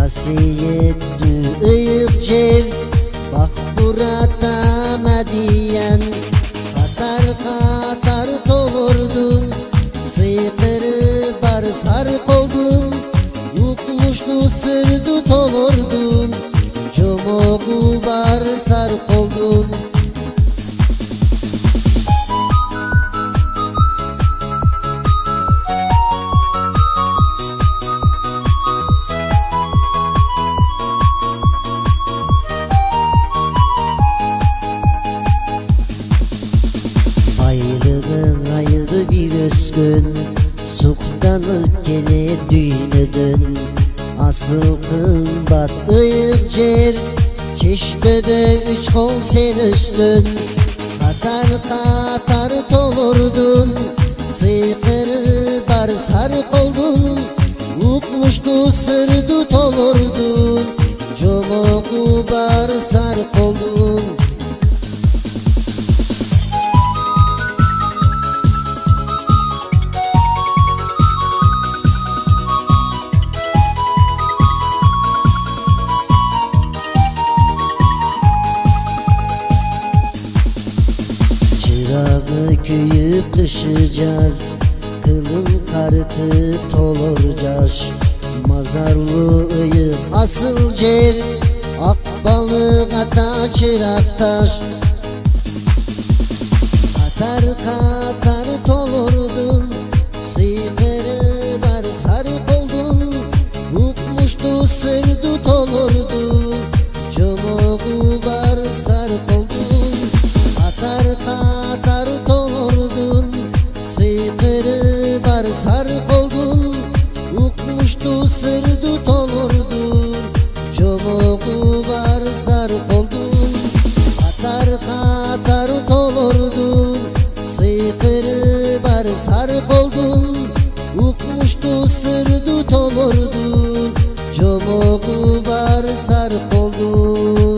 Kasiyetli ıyık cer, bak burada Mediyen. Katar katar tolurdun, sıykırı bar sarık oldun. Yukmuştu sırdı tolurdun, çomoğu bar sarık oldun. Ayrı bir özgün, suktanıp gene düğünüdün. Asıl kımbat ıyık cer, Çeştöbe üç kol sen üstün. Katar katar tolurdun, sıykırı bar sarık oldun. Ukmuştu sırdı tolurdun, çomoğu bar sarık oldun. Çırağı köyüp kışacağız, kılın kartı toluracağız. Mazarlı ıyık asıl cer, akbalık ata çıraktaş. Katar katar tolurdun, sıykırı bar sarık oldun. Ukmuştu sırdı tolurdun, çomoğu bar sarık oldun. Katar katar tolurdun, sıykırı bar sarık oldun. Ukmuştu sırdı tolurdun, çomoğu bar sarık oldun. Katar katar tolurdun, sıykırı bar sarık oldun. Ukmuştu sırdı tolurdun, çomoğu bar sarık oldun.